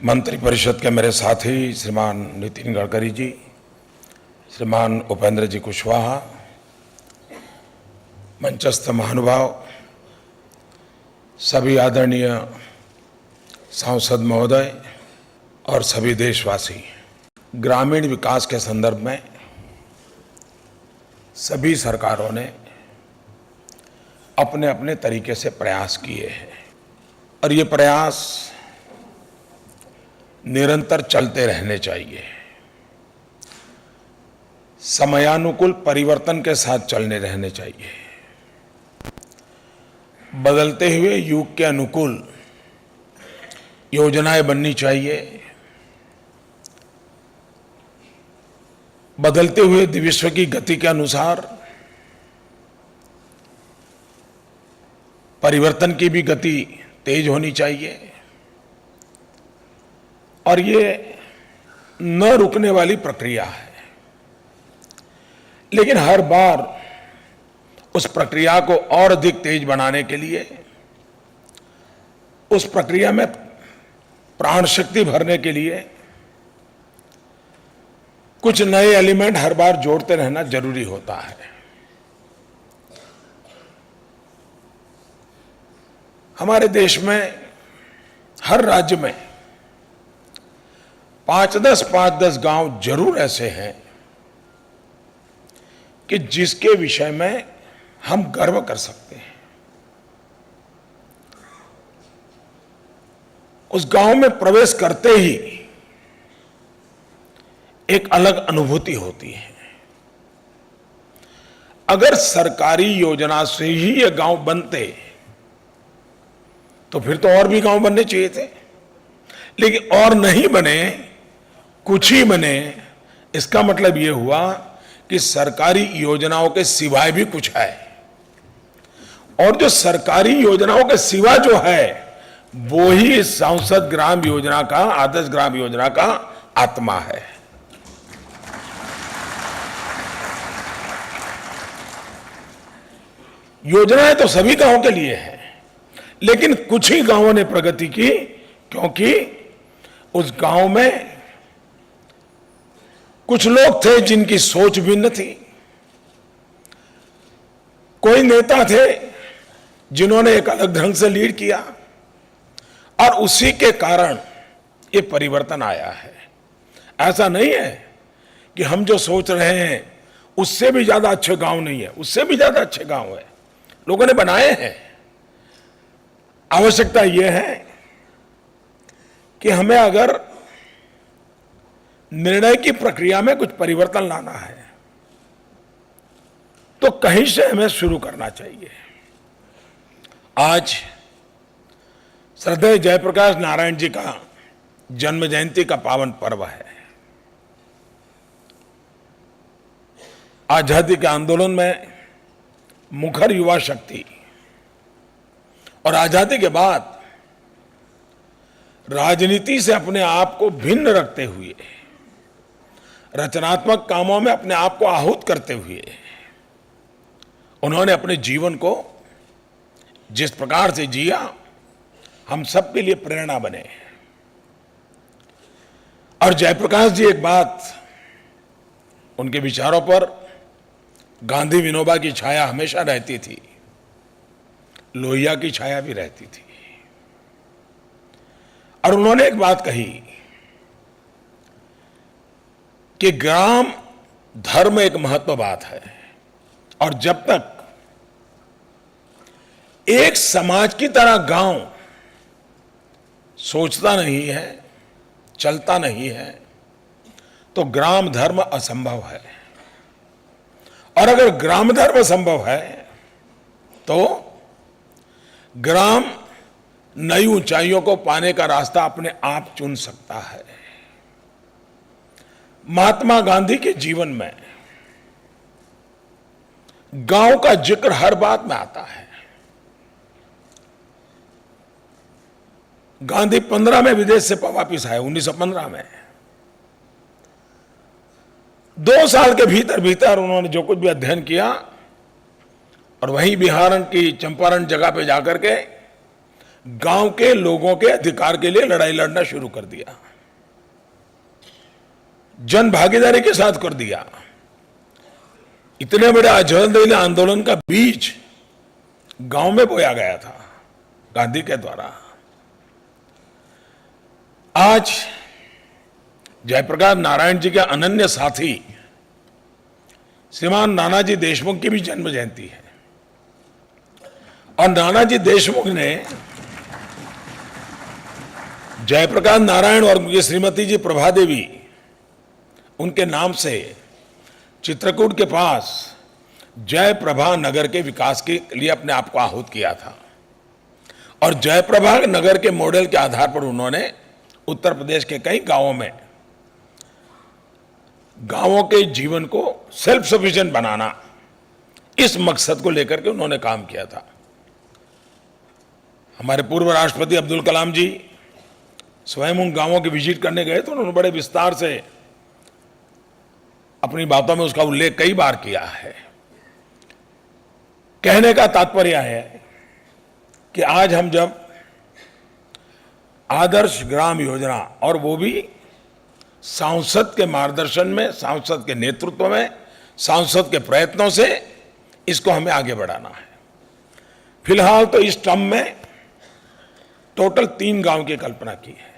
मंत्रिपरिषद के मेरे साथी श्रीमान नितिन गडकरी जी, श्रीमान उपेंद्र जी कुशवाहा, मंचस्थ महानुभाव, सभी आदरणीय सांसद महोदय और सभी देशवासी, ग्रामीण विकास के संदर्भ में सभी सरकारों ने अपने अपने तरीके से प्रयास किए हैं और ये प्रयास निरंतर चलते रहने चाहिए। समयानुकूल परिवर्तन के साथ चलने रहने चाहिए। बदलते हुए युग के अनुकूल योजनाएं बननी चाहिए। बदलते हुए विश्व की गति के अनुसार परिवर्तन की भी गति तेज होनी चाहिए और ये न रुकने वाली प्रक्रिया है। लेकिन हर बार उस प्रक्रिया को और अधिक तेज बनाने के लिए, उस प्रक्रिया में प्राण शक्ति भरने के लिए कुछ नए एलिमेंट हर बार जोड़ते रहना जरूरी होता है। हमारे देश में हर राज्य में 5-10 गांव जरूर ऐसे हैं कि जिसके विषय में हम गर्व कर सकते हैं। उस गांव में प्रवेश करते ही एक अलग अनुभूति होती है। अगर सरकारी योजना से ही ये गांव बनते तो फिर तो और भी गांव बनने चाहिए थे, लेकिन और नहीं बने, कुछ ही बने। इसका मतलब यह हुआ कि सरकारी योजनाओं के सिवाय भी कुछ है, और जो सरकारी योजनाओं के सिवा जो है वो ही इस सांसद ग्राम योजना का, आदर्श ग्राम योजना का आत्मा है। योजनाएं तो सभी गांवों के लिए है, लेकिन कुछ ही गांवों ने प्रगति की क्योंकि उस गांव में कुछ लोग थे जिनकी सोच भिन्न थी। कोई नेता थे जिन्होंने एक अलग ढंग से लीड किया और उसी के कारण ये परिवर्तन आया है। ऐसा नहीं है कि हम जो सोच रहे हैं उससे भी ज्यादा अच्छे गांव नहीं है, उससे भी ज्यादा अच्छे गांव है, लोगों ने बनाए हैं। आवश्यकता यह है कि हमें अगर निर्णय की प्रक्रिया में कुछ परिवर्तन लाना है तो कहीं से हमें शुरू करना चाहिए। आज श्रद्धेय जयप्रकाश नारायण जी का जन्म जयंती का पावन पर्व है। आजादी के आंदोलन में मुखर युवा शक्ति और आजादी के बाद राजनीति से अपने आप को भिन्न रखते हुए, रचनात्मक कामों में अपने आप को आहूत करते हुए उन्होंने अपने जीवन को जिस प्रकार से जिया, हम सबके लिए प्रेरणा बने। और जयप्रकाश जी, एक बात, उनके विचारों पर गांधी विनोबा की छाया हमेशा रहती थी, लोहिया की छाया भी रहती थी। और उन्होंने एक बात कही कि ग्राम धर्म एक महत्व बात है, और जब तक एक समाज की तरह गांव सोचता नहीं है, चलता नहीं है, तो ग्राम धर्म असंभव है। और अगर ग्राम धर्म असंभव है तो ग्राम नई ऊंचाइयों को पाने का रास्ता अपने आप चुन सकता है। महात्मा गांधी के जीवन में गांव का जिक्र हर बात में आता है। गांधी 15 में विदेश से वापिस आए, 1915 में। 2 साल के भीतर भीतर उन्होंने जो कुछ भी अध्ययन किया और वहीं बिहार की चंपारण जगह पे जाकर के गांव के लोगों के अधिकार के लिए लड़ाई लड़ना शुरू कर दिया, जन भागीदारी के साथ कर दिया। इतने बड़े आजादी आंदोलन का बीज गांव में बोया गया था गांधी के द्वारा। आज जयप्रकाश नारायण जी के अनन्य साथी श्रीमान नानाजी देशमुख की भी जन्म जयंती है, और नानाजी देशमुख ने जयप्रकाश नारायण और उनकी श्रीमती जी प्रभा देवी, उनके नाम से चित्रकूट के पास जयप्रभा नगर के विकास के लिए अपने आप को आहूत किया था। और जयप्रभा नगर के मॉडल के आधार पर उन्होंने उत्तर प्रदेश के कई गांवों में गांवों के जीवन को सेल्फ सफिशिएंट बनाना, इस मकसद को लेकर के उन्होंने काम किया था। हमारे पूर्व राष्ट्रपति अब्दुल कलाम जी स्वयं उन गांवों की विजिट करने गए तो उन्होंने बड़े विस्तार से अपनी बातों में उसका उल्लेख कई बार किया है। कहने का तात्पर्य है कि आज हम जब आदर्श ग्राम योजना, और वो भी सांसद के मार्गदर्शन में, सांसद के नेतृत्व में, सांसद के प्रयत्नों से इसको हमें आगे बढ़ाना है। फिलहाल तो इस टर्म में टोटल 3 गांव की कल्पना की है।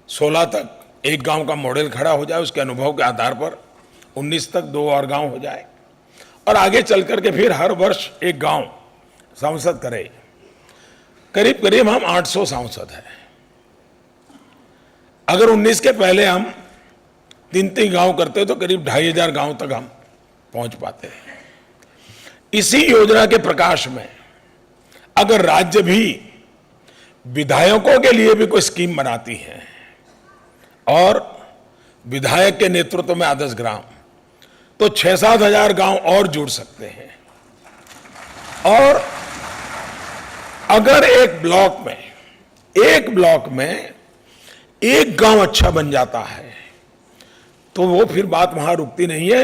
16 तक एक गांव का मॉडल खड़ा हो जाए, उसके अनुभव के आधार पर 19 तक 2 और गांव हो जाए, और आगे चल करके फिर हर वर्ष एक गांव सांसद करे। करीब करीब हम 800 सांसद हैं। अगर 19 के पहले हम 3-3 गांव करते तो करीब 2500 गांव तक हम पहुंच पाते हैं। इसी योजना के प्रकाश में अगर राज्य भी विधायकों के लिए भी कोई स्कीम बनाती है और विधायक के नेतृत्व में आदर्श ग्राम, तो 6-7 हजार गांव और जुड़ सकते हैं। और अगर एक ब्लॉक में एक गांव अच्छा बन जाता है तो वो फिर बात वहां रुकती नहीं है,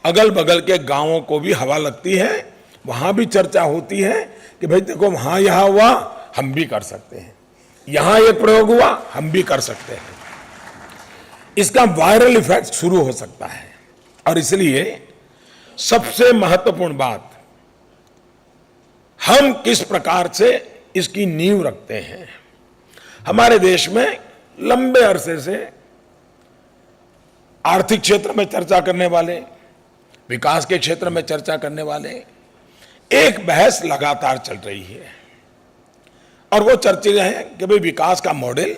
अगल बगल के गांवों को भी हवा लगती है, वहां भी चर्चा होती है कि भाई देखो वहां यहां हुआ, हम भी कर सकते हैं, यहां एक प्रयोग हुआ, हम भी कर सकते हैं। इसका वायरल इफेक्ट शुरू हो सकता है। और इसलिए सबसे महत्वपूर्ण बात, हम किस प्रकार से इसकी नींव रखते हैं। हमारे देश में लंबे अरसे से आर्थिक क्षेत्र में चर्चा करने वाले, विकास के क्षेत्र में चर्चा करने वाले, एक बहस लगातार चल रही है, और वो चर्चा है कि भाई विकास का मॉडल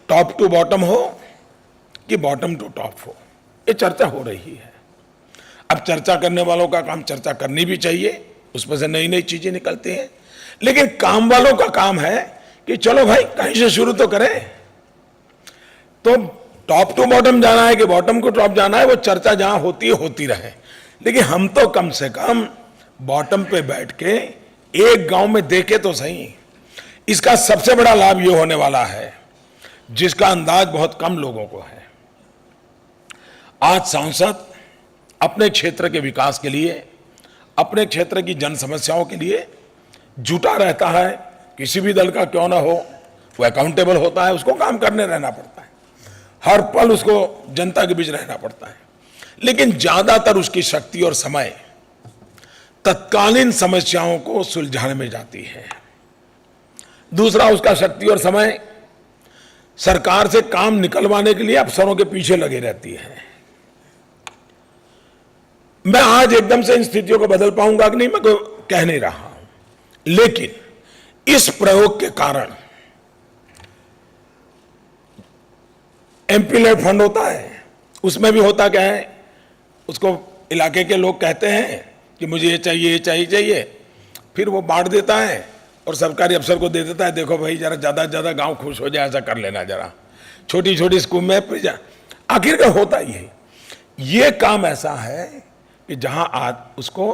टॉप टू बॉटम हो कि बॉटम टू टॉप हो। ये चर्चा हो रही है। अब चर्चा करने वालों का काम चर्चा करनी भी चाहिए, उसमें से नई नई चीजें निकलती हैं, लेकिन काम वालों का काम है कि चलो भाई कहीं से शुरू तो करें। तो टॉप टू बॉटम जाना है कि बॉटम को टॉप जाना है, वो चर्चा जहां होती है होती रहे, लेकिन हम तो कम से कम बॉटम पे बैठ के एक गांव में देखे तो सही। इसका सबसे बड़ा लाभ ये होने वाला है जिसका अंदाज बहुत कम लोगों को है। आज सांसद अपने क्षेत्र के विकास के लिए, अपने क्षेत्र की जन समस्याओं के लिए जुटा रहता है। किसी भी दल का क्यों ना हो, वो अकाउंटेबल होता है, उसको काम करने रहना पड़ता है, हर पल उसको जनता के बीच रहना पड़ता है। लेकिन ज्यादातर उसकी शक्ति और समय तत्कालीन समस्याओं को सुलझाने में जाती है। दूसरा, उसका शक्ति और समय सरकार से काम निकलवाने के लिए अफसरों के पीछे लगे रहती है। मैं आज एकदम से इन स्थितियों को बदल पाऊंगा कि नहीं, मैं कह नहीं रहा हूं, लेकिन इस प्रयोग के कारण एमपी लेड फंड होता है, उसमें भी होता क्या है, उसको इलाके के लोग कहते हैं कि मुझे ये चाहिए, ये चाहिए, फिर वो बांट देता है और सरकारी अफसर को दे देता है, देखो भाई जरा ज्यादा से ज्यादा गांव खुश हो जाए, ऐसा कर लेना, जरा छोटी छोटी स्कूल में आखिरकार होता ही है। ये काम ऐसा है कि जहां आज उसको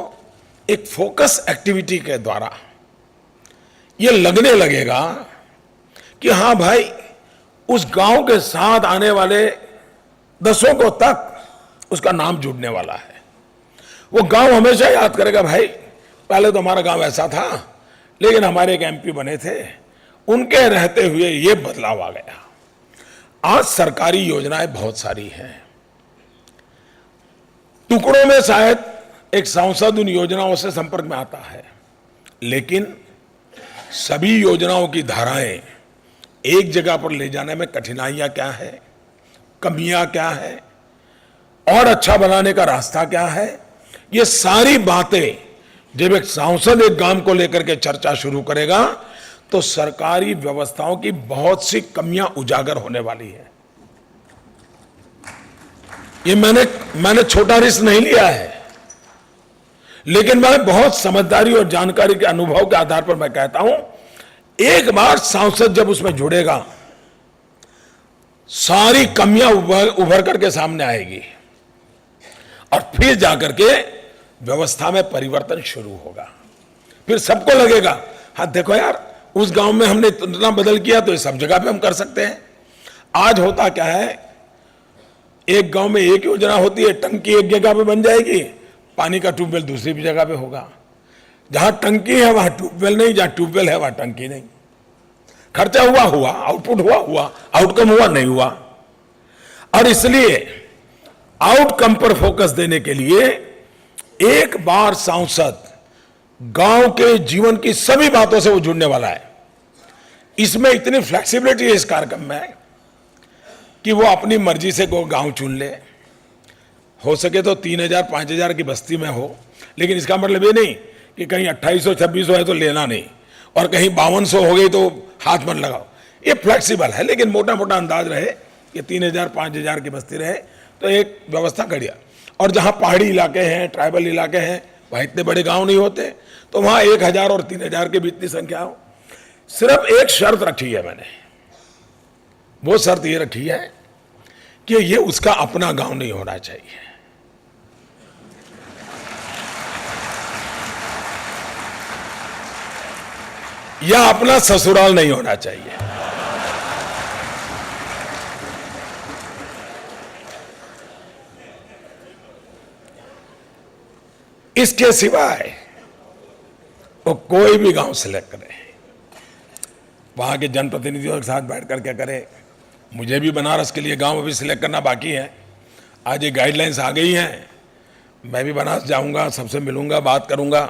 एक फोकस एक्टिविटी के द्वारा ये लगने लगेगा कि हाँ भाई उस गांव के साथ आने वाले दसों को तक उसका नाम जुड़ने वाला है। वो गांव हमेशा याद करेगा, भाई पहले तो हमारा गांव ऐसा था, लेकिन हमारे एक एमपी बने थे, उनके रहते हुए ये बदलाव आ गया। आज सरकारी योजनाएं बहुत सारी हैं, टुकड़ों में शायद एक सांसद उन योजनाओं से संपर्क में आता है, लेकिन सभी योजनाओं की धाराएं एक जगह पर ले जाने में कठिनाइयां क्या है, कमियां क्या है और अच्छा बनाने का रास्ता क्या है, ये सारी बातें जब एक सांसद एक काम को लेकर के चर्चा शुरू करेगा तो सरकारी व्यवस्थाओं की बहुत सी कमियां उजागर होने वाली है। ये मैंने छोटा रिस्क नहीं लिया है, लेकिन मैं बहुत समझदारी और जानकारी के अनुभव के आधार पर मैं कहता हूं, एक बार सांसद जब उसमें जुड़ेगा सारी कमियां उभर करके सामने आएगी और फिर जाकर के व्यवस्था में परिवर्तन शुरू होगा। फिर सबको लगेगा, हाँ देखो यार, उस गांव में हमने इतना बदल किया तो ये सब जगह पे हम कर सकते हैं। आज होता क्या है, एक गांव में एक योजना होती है, टंकी एक जगह पे बन जाएगी, पानी का ट्यूबवेल दूसरी भी जगह पे होगा। जहां टंकी है वहां ट्यूबवेल नहीं, जहां ट्यूबवेल है वहां टंकी नहीं। खर्चा हुआ, आउटपुट हुआ, आउटकम हुआ नहीं हुआ। और इसलिए आउटकम पर फोकस देने के लिए एक बार सांसद गांव के जीवन की सभी बातों से वो जुड़ने वाला है। इसमें इतनी फ्लेक्सिबिलिटी है इस कार्यक्रम में कि वो अपनी मर्जी से गांव चुन ले, हो सके तो 3000 5000 की बस्ती में हो, लेकिन इसका मतलब ये नहीं कि कहीं 2800 2600 है तो लेना नहीं और कहीं 5200 हो गई तो हाथ मत लगाओ। ये फ्लेक्सिबल है, लेकिन मोटा मोटा अंदाज रहे कि 3000 5000 की बस्ती रहे तो एक व्यवस्था बढ़िया। और जहां पहाड़ी इलाके हैं, ट्राइबल इलाके हैं, वहां इतने बड़े गांव नहीं होते, तो वहां 1000 और 3000 के बीच की संख्या हो। सिर्फ एक शर्त रखी है मैंने, वो शर्त ये रखी है कि ये उसका अपना गांव नहीं होना चाहिए। या अपना ससुराल नहीं होना चाहिए। इसके सिवाय वो कोई भी गांव सिलेक्ट करे, वहां के जनप्रतिनिधियों के साथ बैठ कर क्या करे। मुझे भी बनारस के लिए गांव अभी सिलेक्ट करना बाकी है। आज ये गाइडलाइंस आ गई हैं, मैं भी बनारस जाऊंगा, सबसे मिलूंगा, बात करूंगा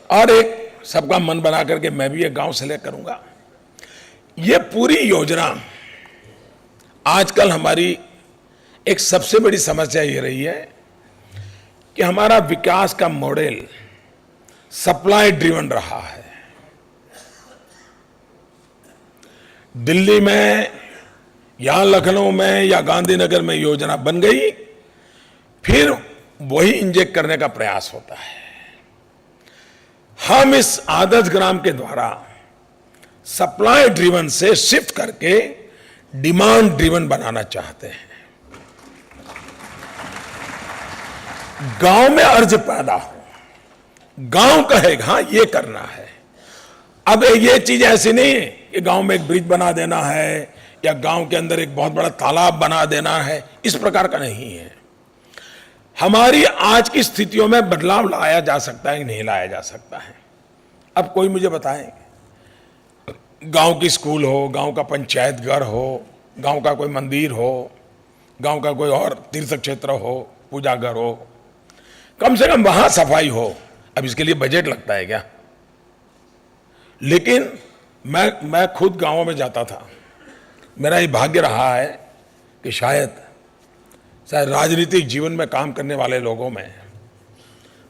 और एक सबका मन बना करके मैं भी एक गांव सेलेक्ट करूंगा। ये पूरी योजना, आजकल हमारी एक सबसे बड़ी समस्या ये रही है कि हमारा विकास का मॉडल सप्लाई ड्रिवन रहा है। दिल्ली में या लखनऊ में या गांधीनगर में योजना बन गई, फिर वही इंजेक्ट करने का प्रयास होता है। हम इस आदर्श ग्राम के द्वारा सप्लाई ड्रिवन से शिफ्ट करके डिमांड ड्रिवन बनाना चाहते हैं। गांव में अर्ज पैदा हो, गांव कहेगा हाँ ये करना है। अब ये चीज ऐसी नहीं है कि गांव में एक ब्रिज बना देना है या गांव के अंदर एक बहुत बड़ा तालाब बना देना है, इस प्रकार का नहीं है। हमारी आज की स्थितियों में बदलाव लाया जा सकता है कि नहीं लाया जा सकता है। अब कोई मुझे बताएं, गांव की स्कूल हो, गांव का पंचायत घर हो, गांव का कोई मंदिर हो, गांव का कोई और तीर्थ क्षेत्र हो, पूजा घर हो, कम से कम वहां सफाई हो। अब इसके लिए बजट लगता है क्या? लेकिन मैं खुद गांवों में जाता था। मेरा ये भाग्य रहा है कि शायद राजनीतिक जीवन में काम करने वाले लोगों में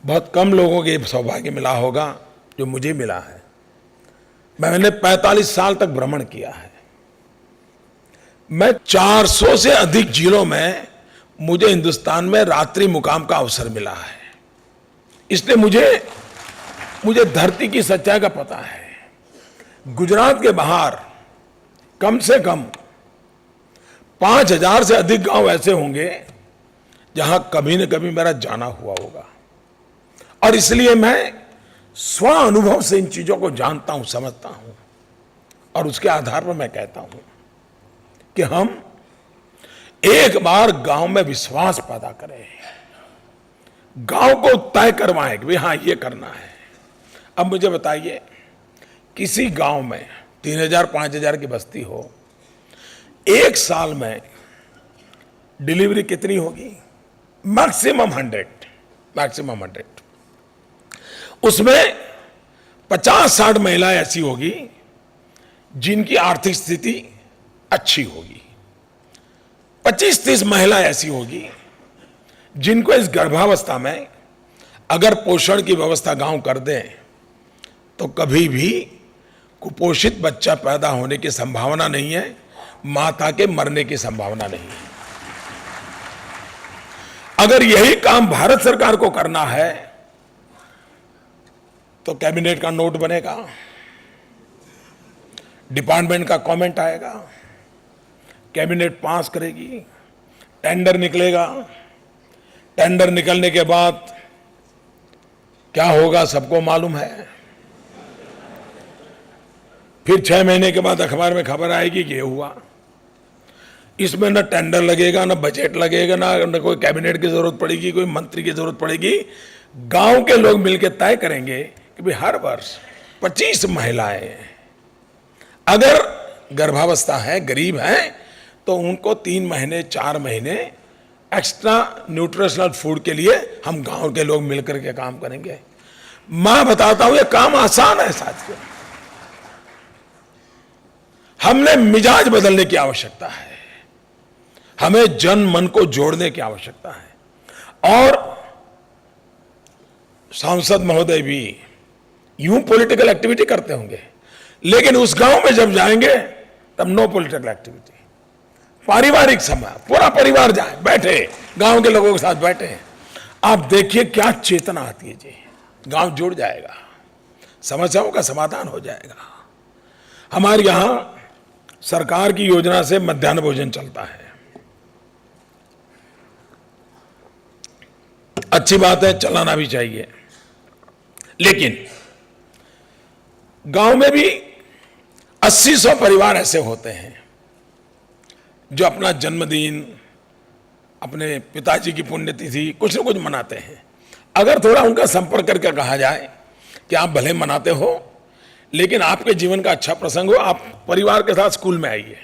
बहुत कम लोगों के सौभाग्य मिला होगा जो मुझे मिला है। मैंने 45 साल तक भ्रमण किया है। मैं 400 से अधिक जिलों में मुझे हिंदुस्तान में रात्रि मुकाम का अवसर मिला है। इसलिए मुझे धरती की सच्चाई का पता है। गुजरात के बाहर कम से कम 5000 से अधिक गांव ऐसे होंगे जहां कभी न कभी मेरा जाना हुआ होगा, और इसलिए मैं स्व अनुभव से इन चीजों को जानता हूं, समझता हूं, और उसके आधार पर मैं कहता हूं कि हम एक बार गांव में विश्वास पैदा करें, गांव को तय करवाएं कि भाई हाँ ये करना है। अब मुझे बताइए, किसी गांव में 3,000 5,000 की बस्ती हो, एक साल में डिलीवरी कितनी होगी? मैक्सिमम 100। उसमें 50-60 महिलाएं ऐसी होगी जिनकी आर्थिक स्थिति अच्छी होगी, 25-30 महिलाएं ऐसी होगी जिनको इस गर्भावस्था में अगर पोषण की व्यवस्था गांव कर दें तो कभी भी कुपोषित बच्चा पैदा होने की संभावना नहीं है, माता के मरने की संभावना नहीं है। अगर यही काम भारत सरकार को करना है तो कैबिनेट का नोट बनेगा, डिपार्टमेंट का कमेंट आएगा, कैबिनेट पास करेगी, टेंडर निकलेगा, टेंडर निकलने के बाद क्या होगा सबको मालूम है। फिर 6 महीने के बाद अखबार में खबर आएगी कि ये हुआ। इसमें न टेंडर लगेगा, न बजट लगेगा, न कोई कैबिनेट की जरूरत पड़ेगी, कोई मंत्री की जरूरत पड़ेगी। गांव के लोग मिलकर तय करेंगे कि भाई हर वर्ष 25 महिलाएं अगर गर्भावस्था है, गरीब है, तो उनको 3 महीने 4 महीने एक्स्ट्रा न्यूट्रिशनल फूड के लिए हम गांव के लोग मिलकर के काम करेंगे। मैं बताता हूं ये काम आसान है साथियों। हमने मिजाज बदलने की आवश्यकता है, हमें जन मन को जोड़ने की आवश्यकता है। और सांसद महोदय भी यूं पॉलिटिकल एक्टिविटी करते होंगे, लेकिन उस गांव में जब जाएंगे तब नो पॉलिटिकल एक्टिविटी, पारिवारिक समय, पूरा परिवार जाए, बैठे, गांव के लोगों के साथ बैठे, आप देखिए क्या चेतना आती है जी। गांव जुड़ जाएगा, समस्याओं का समाधान हो जाएगा। हमारे यहां सरकार की योजना से मध्याह्न भोजन चलता है, अच्छी बात है, चलाना भी चाहिए। लेकिन गांव में भी 80-100 परिवार ऐसे होते हैं जो अपना जन्मदिन, अपने पिताजी की पुण्यतिथि कुछ न कुछ मनाते हैं। अगर थोड़ा उनका संपर्क करके कहा जाए कि आप भले मनाते हो, लेकिन आपके जीवन का अच्छा प्रसंग हो, आप परिवार के साथ स्कूल में आइए,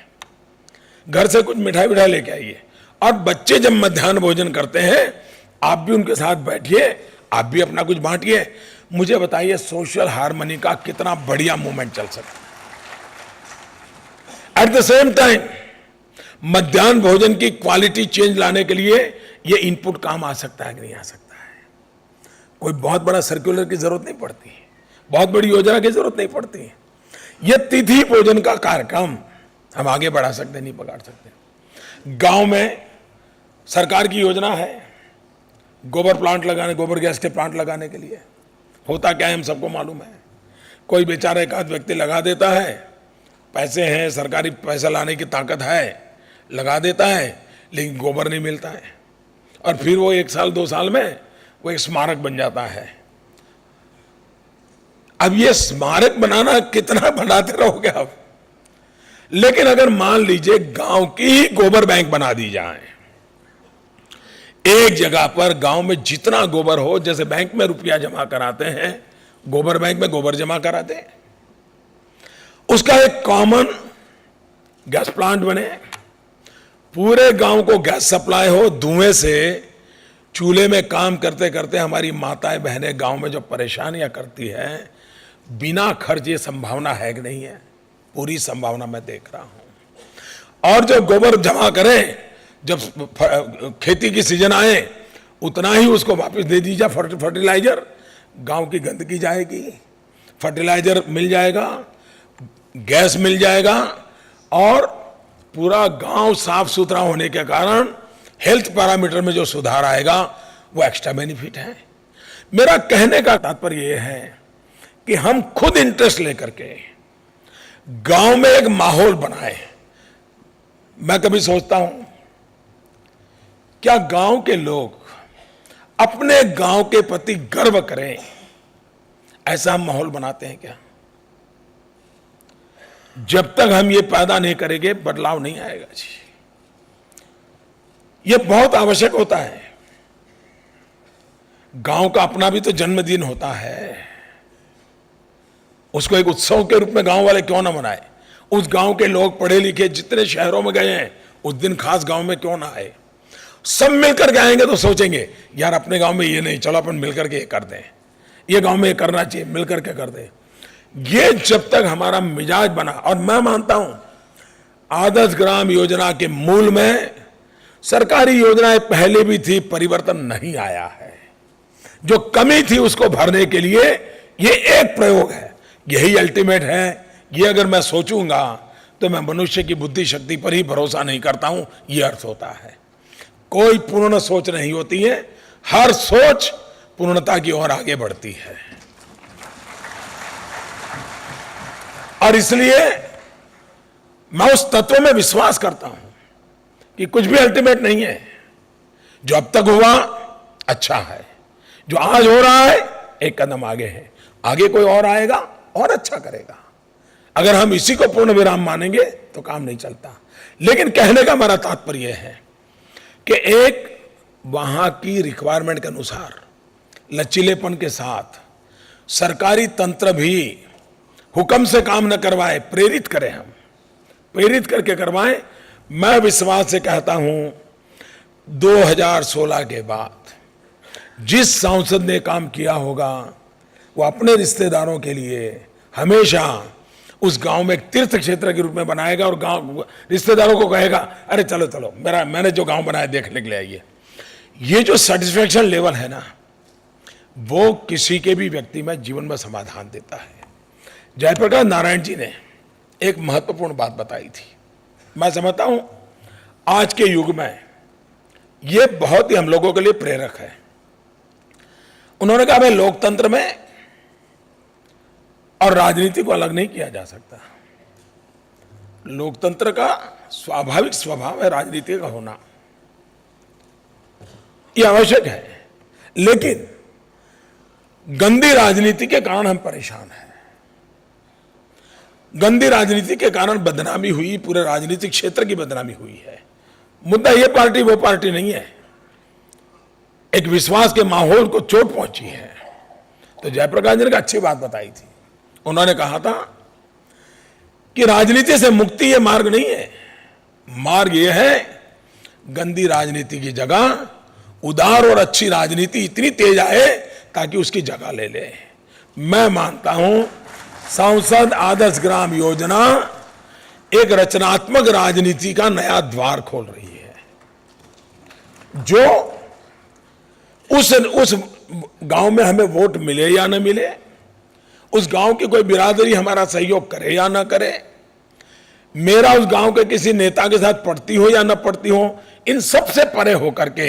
घर से कुछ मिठाई विठाई लेके आइए, और बच्चे जब मध्याह्न भोजन करते हैं आप भी उनके साथ बैठिए, आप भी अपना कुछ बांटिए। मुझे बताइए सोशल हार्मनी का कितना बढ़िया मूवमेंट चल सकता है। एट द सेम टाइम मध्याह्न भोजन की क्वालिटी चेंज लाने के लिए ये इनपुट काम आ सकता है कि नहीं आ सकता है। कोई बहुत बड़ा सर्कुलर की जरूरत नहीं पड़ती, बहुत बड़ी योजना की जरूरत नहीं पड़ती। ये तिथि भोजन का कार्यक्रम हम आगे बढ़ा सकते, नहीं पकड़ सकते। गांव में सरकार की योजना है गोबर प्लांट लगाने, गोबर गैस के प्लांट लगाने के लिए। होता क्या है हम सबको मालूम है, कोई बेचारा एक आध व्यक्ति लगा देता है, पैसे हैं, सरकारी पैसा लाने की ताकत है, लगा देता है, लेकिन गोबर नहीं मिलता है, और फिर वो 1 साल 2 साल में वो एक स्मारक बन जाता है। अब ये स्मारक बनाना कितना बनाते रहोगे आप। लेकिन अगर मान लीजिए गांव की ही गोबर बैंक बना दी जाए, एक जगह पर गांव में जितना गोबर हो, जैसे बैंक में रुपया जमा कराते हैं, गोबर बैंक में गोबर जमा कराते हैं, उसका एक कॉमन गैस प्लांट बने, पूरे गांव को गैस सप्लाई हो, धुएं से चूल्हे में काम करते करते हमारी माताएं बहनें गांव में जो परेशानियां करती हैं, बिना खर्च ये संभावना है कि नहीं है? पूरी संभावना मैं देख रहा हूं। और जो गोबर जमा करें, जब खेती की सीजन आए उतना ही उसको वापस दे दीजिए फर्टिलाइजर, गांव की गंदगी जाएगी, फर्टिलाइजर मिल जाएगा, गैस मिल जाएगा, और पूरा गांव साफ सुथरा होने के कारण हेल्थ पैरामीटर में जो सुधार आएगा वो एक्स्ट्रा बेनिफिट है। मेरा कहने का तात्पर्य यह है कि हम खुद इंटरेस्ट लेकर के गांव में एक माहौल बनाए। मैं कभी सोचता हूं क्या गांव के लोग अपने गांव के प्रति गर्व करें, ऐसा हम माहौल बनाते हैं क्या? जब तक हम ये पैदा नहीं करेंगे बदलाव नहीं आएगा जी। ये बहुत आवश्यक होता है। गांव का अपना भी तो जन्मदिन होता है, उसको एक उत्सव के रूप में गांव वाले क्यों ना मनाए? उस गांव के लोग पढ़े लिखे जितने शहरों में गए हैं उस दिन खास गांव में क्यों ना आए? सब मिलकर के आएंगे तो सोचेंगे यार अपने गांव में ये नहीं, चलो अपन मिलकर के ये कर दें, ये गांव में ये करना चाहिए, मिलकर के कर दें। ये जब तक हमारा मिजाज बना, और मैं मानता हूं आदर्श ग्राम योजना के मूल में सरकारी योजनाएं पहले भी थी, परिवर्तन नहीं आया है। जो कमी थी उसको भरने के लिए ये एक प्रयोग है, यही अल्टीमेट है। ये अगर मैं सोचूंगा तो मैं मनुष्य की बुद्धि शक्ति पर ही भरोसा नहीं करता हूं, ये अर्थ होता है। कोई पूर्ण सोच नहीं होती है, हर सोच पूर्णता की ओर आगे बढ़ती है। और इसलिए मैं उस तत्व में विश्वास करता हूं कि कुछ भी अल्टीमेट नहीं है। जो अब तक हुआ अच्छा है, जो आज हो रहा है एक कदम आगे है, आगे कोई और आएगा और अच्छा करेगा। अगर हम इसी को पूर्ण विराम मानेंगे तो काम नहीं चलता। लेकिन कहने का हमारा तात्पर्य है कि एक वहां की रिक्वायरमेंट के अनुसार लचीलेपन के साथ सरकारी तंत्र भी हुक्म से काम न करवाए, प्रेरित करें, हम प्रेरित करके करवाएं। मैं विश्वास से कहता हूं 2016 के बाद जिस सांसद ने काम किया होगा वो अपने रिश्तेदारों के लिए हमेशा उस गांव में एक तीर्थ क्षेत्र के रूप में बनाएगा और गांव रिश्तेदारों को कहेगा अरे चलो चलो मैंने जो गांव बनाया देखने के लिए आइए। ये जो सेटिस्फेक्शन लेवल है ना, वो किसी के भी व्यक्ति में जीवन में समाधान देता है। जयप्रकाश नारायण जी ने एक महत्वपूर्ण बात बताई थी, मैं समझता हूं आज के युग में ये बहुत ही हम लोगों के लिए प्रेरक है। उन्होंने कहा भाई लोकतंत्र में और राजनीति को अलग नहीं किया जा सकता। लोकतंत्र का स्वाभाविक स्वभाव है राजनीति का होना, यह आवश्यक है। लेकिन गंदी राजनीति के कारण हम परेशान हैं। गंदी राजनीति के कारण बदनामी हुई, पूरे राजनीतिक क्षेत्र की बदनामी हुई है। मुद्दा ये पार्टी वो पार्टी नहीं है, एक विश्वास के माहौल को चोट पहुंची है। तो जयप्रकाश जी ने अच्छी बात बताई थी। उन्होंने कहा था कि राजनीति से मुक्ति ये मार्ग नहीं है, मार्ग ये है गंदी राजनीति की जगह उदार और अच्छी राजनीति इतनी तेज आए ताकि उसकी जगह ले ले। मैं मानता हूं सांसद आदर्श ग्राम योजना एक रचनात्मक राजनीति का नया द्वार खोल रही है। जो उस गांव में हमें वोट मिले या न मिले, उस गांव की कोई बिरादरी हमारा सहयोग करे या ना करे, मेरा उस गांव के किसी नेता के साथ पड़ती हो या ना पड़ती हो, इन सब से परे होकर के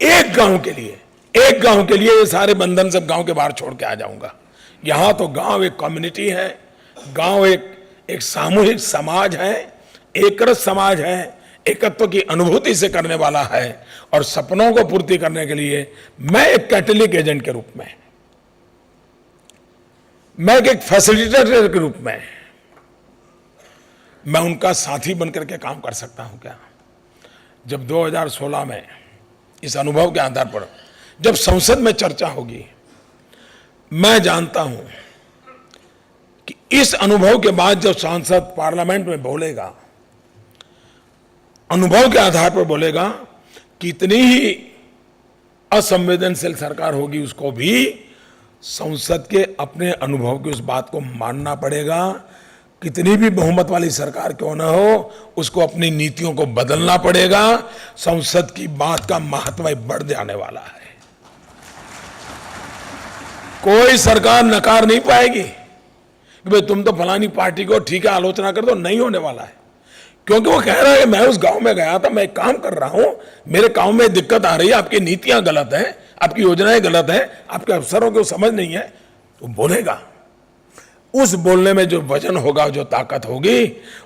एक गांव के लिए ये सारे बंधन सब गांव के बाहर छोड़ के आ जाऊंगा। यहां तो गांव एक कम्युनिटी है, गांव एक सामूहिक समाज है, एकरस समाज है, एकत्व की अनुभूति से करने वाला है। और सपनों को पूर्ति करने के लिए मैं एक कैटलिक एजेंट के रूप में, मैं एक फैसिलिटेटर के रूप में मैं उनका साथी बनकर के काम कर सकता हूं क्या? जब 2016 में इस अनुभव के आधार पर जब संसद में चर्चा होगी, मैं जानता हूं कि इस अनुभव के बाद जब सांसद पार्लियामेंट में बोलेगा, अनुभव के आधार पर बोलेगा, कितनी ही असंवेदनशील सरकार होगी उसको भी संसद के अपने अनुभव की उस बात को मानना पड़ेगा। कितनी भी बहुमत वाली सरकार क्यों न हो, उसको अपनी नीतियों को बदलना पड़ेगा। संसद की बात का महत्व बढ़ जाने वाला है। कोई सरकार नकार नहीं पाएगी कि भाई तुम तो फलानी पार्टी को ठीक है आलोचना कर दो, नहीं होने वाला है। क्योंकि वो कह रहा है मैं उस गांव में गया था, मैं काम कर रहा हूं, मेरे गांव में दिक्कत आ रही है, आपकी नीतियां गलत हैं, आपकी योजनाएं गलत है, आपके अफसरों को समझ नहीं है, तो बोलेगा। उस बोलने में जो वजन होगा, जो ताकत होगी,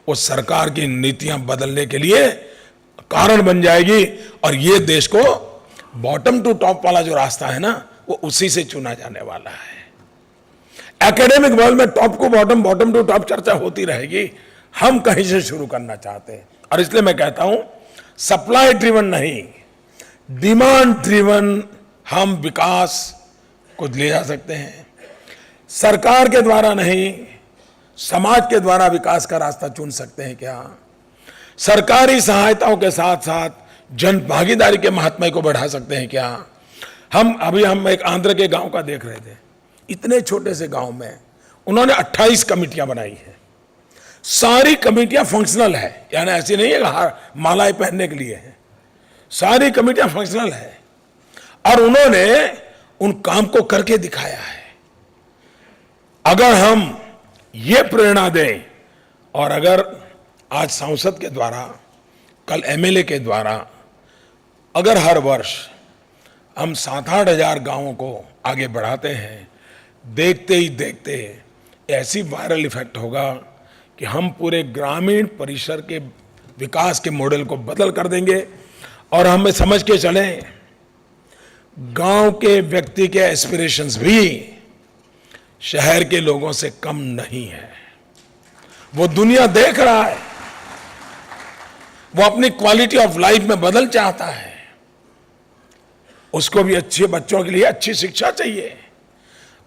वो सरकार की नीतियां बदलने के लिए कारण बन जाएगी। और ये देश को बॉटम टू टॉप वाला जो रास्ता है ना, वो उसी से चुना जाने वाला है। एकेडमिक वर्ल्ड में टॉप को बॉटम, बॉटम टू टॉप चर्चा होती रहेगी। हम कहीं से शुरू करना चाहते हैं। और इसलिए मैं कहता हूं सप्लाई ड्रिवन नहीं, डिमांड ड्रिवन हम विकास को ले जा सकते हैं। सरकार के द्वारा नहीं, समाज के द्वारा विकास का रास्ता चुन सकते हैं क्या? सरकारी सहायताओं के साथ साथ जन भागीदारी के महात्म्य को बढ़ा सकते हैं क्या? हम एक आंध्र के गांव का देख रहे थे। इतने छोटे से गांव में उन्होंने 28 कमेटियां बनाई हैं। सारी कमेटियां फंक्शनल है, यानी ऐसी नहीं है कि मालाएं पहनने के लिए है। सारी कमेटियां फंक्शनल है और उन्होंने उन काम को करके दिखाया है। अगर हम ये प्रेरणा दें और अगर आज सांसद के द्वारा, कल एमएलए के द्वारा, अगर हर वर्ष हम 7-8 हजार गांवों को आगे बढ़ाते हैं, देखते ही देखते ऐसी वायरल इफेक्ट होगा कि हम पूरे ग्रामीण परिसर के विकास के मॉडल को बदल कर देंगे। और हमें समझ के चलें, गांव के व्यक्ति के एस्पिरेशंस भी शहर के लोगों से कम नहीं है। वो दुनिया देख रहा है, वो अपनी क्वालिटी ऑफ लाइफ में बदल चाहता है। उसको भी अच्छे बच्चों के लिए अच्छी शिक्षा चाहिए,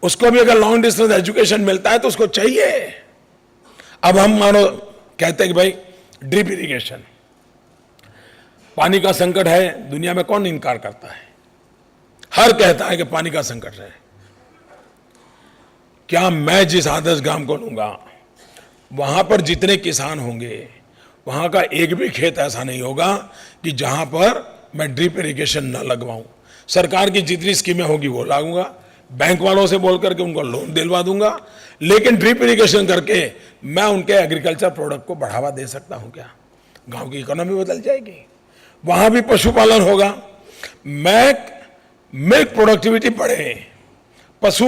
उसको भी अगर लॉन्ग डिस्टेंस एजुकेशन मिलता है तो उसको चाहिए। अब हम मानो कहते हैं कि भाई ड्रिप इरिगेशन, पानी का संकट है, दुनिया में कौन इनकार करता है? हर कहता है कि पानी का संकट है। क्या मैं जिस आदर्श ग्राम को लूंगा, वहां पर जितने किसान होंगे, वहां का एक भी खेत ऐसा नहीं होगा कि जहां पर मैं ड्रिप इरिगेशन न लगवाऊं। सरकार की जितनी स्कीमें होगी वो लागूंगा, बैंक वालों से बोल करके उनको लोन दिलवा दूंगा, लेकिन ड्रिप इरिगेशन करके मैं उनके एग्रीकल्चर प्रोडक्ट को बढ़ावा दे सकता हूं क्या? गांव की इकोनॉमी बदल जाएगी, वहां भी पशुपालन होगा, मिल्क प्रोडक्टिविटी बढ़े, पशु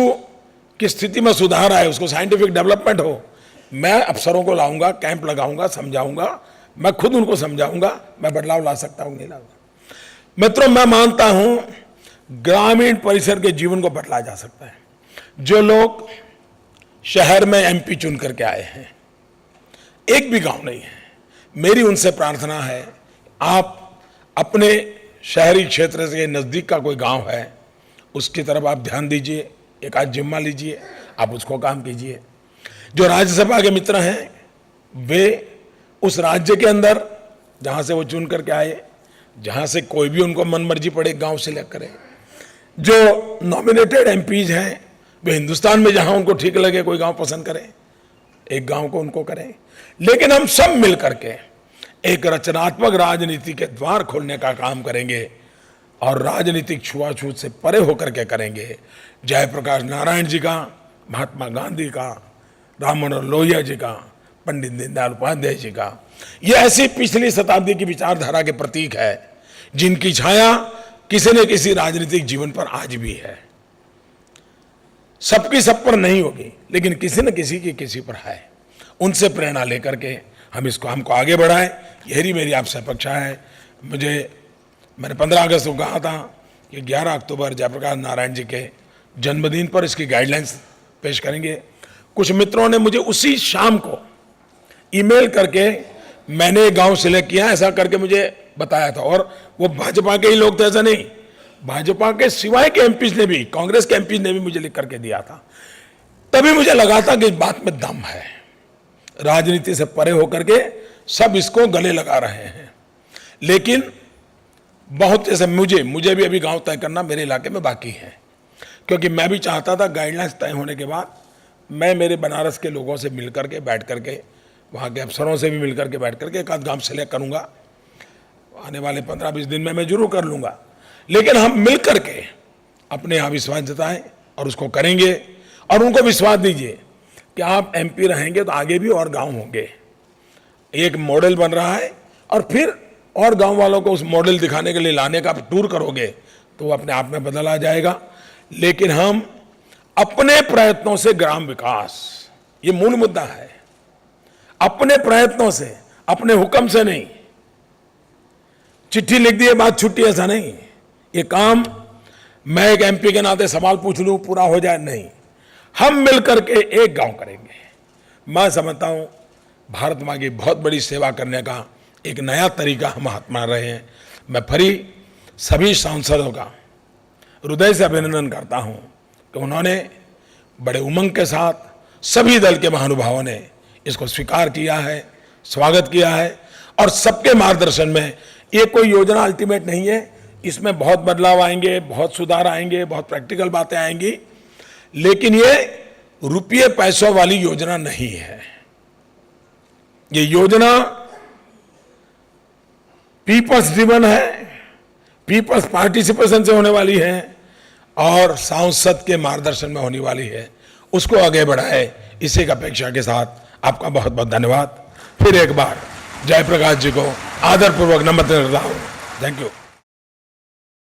की स्थिति में सुधार आए, उसको साइंटिफिक डेवलपमेंट हो। मैं अफसरों को लाऊंगा, कैंप लगाऊंगा, समझाऊंगा, मैं खुद उनको समझाऊंगा, मैं बदलाव ला सकता हूं नहीं लाऊंगा। मित्रों, मैं मानता हूं ग्रामीण परिसर के जीवन को बदला जा सकता है। जो लोग शहर में एमपी चुन करके आए हैं, एक भी गांव नहीं है, मेरी उनसे प्रार्थना है, आप अपने शहरी क्षेत्र से नजदीक का कोई गांव है, उसकी तरफ आप ध्यान दीजिए, एक आध जिम्मा लीजिए, आप उसको काम कीजिए। जो राज्यसभा के मित्र हैं, वे उस राज्य के अंदर जहां से वो चुन करके आए, जहां से कोई भी उनको मन मर्जी पड़े गांव सिलेक्ट करें। जो नॉमिनेटेड एमपीज हैं, वे हिंदुस्तान में जहां उनको ठीक लगे कोई गांव पसंद करें, एक गांव को उनको करें। लेकिन हम सब मिल करके एक रचनात्मक राजनीति के द्वार खोलने का काम करेंगे और राजनीतिक छुआछूत से परे होकर के करेंगे। जयप्रकाश नारायण जी का, महात्मा गांधी का, राम मनोहर लोहिया जी का, पंडित दीनदयाल उपाध्याय जी का, ये ऐसी पिछली शताब्दी की विचारधारा के प्रतीक है जिनकी छाया किसी न किसी राजनीतिक जीवन पर आज भी है। सबकी सब पर नहीं होगी, लेकिन किसी न किसी की किसी पर है। उनसे प्रेरणा लेकर के हम इस काम को आगे बढ़ाएं, यही मेरी आपसे अपेक्षा है। मैंने 15 अगस्त को कहा था कि 11 अक्टूबर जयप्रकाश नारायण जी के जन्मदिन पर इसकी गाइडलाइंस पेश करेंगे। कुछ मित्रों ने मुझे उसी शाम को ईमेल करके मैंने गांव सिलेक्ट किया ऐसा करके मुझे बताया था, और वो भाजपा के ही लोग थे, ऐसा नहीं, भाजपा के सिवाय के एमपीज ने भी, कांग्रेस के एमपीज ने भी मुझे लिख करके दिया था। तभी मुझे लगा था कि इस बात में दम है, राजनीति से परे होकर के सब इसको गले लगा रहे हैं। लेकिन बहुत जैसे मुझे भी अभी गांव तय करना मेरे इलाके में बाकी है, क्योंकि मैं भी चाहता था गाइडलाइंस तय होने के बाद मैं मेरे बनारस के लोगों से मिल करके बैठ करके, वहाँ के अफसरों से भी मिल करके बैठ करके एक आध गाँव सेलेक्ट करूँगा। आने वाले 15-20 दिन में मैं जरूर कर लूँगा, लेकिन हम मिल करके अपने यहाँ विश्वास जताएं और उसको करेंगे। और उनको विश्वास दीजिए कि आप एमपी रहेंगे तो आगे भी और गांव होंगे। एक मॉडल बन रहा है और फिर और गांव वालों को उस मॉडल दिखाने के लिए लाने का टूर करोगे तो वो अपने आप में बदल आ जाएगा। लेकिन हम अपने प्रयत्नों से ग्राम विकास, ये मूल मुद्दा है, अपने प्रयत्नों से, अपने हुक्म से नहीं, चिट्ठी लिख दिए बात छुट्टी, ऐसा नहीं। ये काम मैं एक एमपी के नाते सवाल पूछ लूं पूरा हो जाए, नहीं, हम मिलकर के एक गांव करेंगे। मैं समझता हूं भारत माँ की बहुत बड़ी सेवा करने का एक नया तरीका हम अपना रहे हैं। मैं फिर सभी सांसदों का हृदय से अभिनंदन करता हूं कि उन्होंने बड़े उमंग के साथ, सभी दल के महानुभावों ने इसको स्वीकार किया है, स्वागत किया है और सबके मार्गदर्शन में। ये कोई योजना अल्टीमेट नहीं है, इसमें बहुत बदलाव आएंगे, बहुत सुधार आएंगे, बहुत प्रैक्टिकल बातें आएंगी, लेकिन ये रुपये पैसों वाली योजना नहीं है। ये योजना पीपल्स ड्रिवन है, पीपल्स पार्टिसिपेशन से होने वाली है और सांसद के मार्गदर्शन में होने वाली है। उसको आगे बढ़ाए, इसी की अपेक्षा के साथ आपका बहुत बहुत धन्यवाद। फिर एक बार जयप्रकाश जी को आदरपूर्वक नमन करता हूं। Thank you.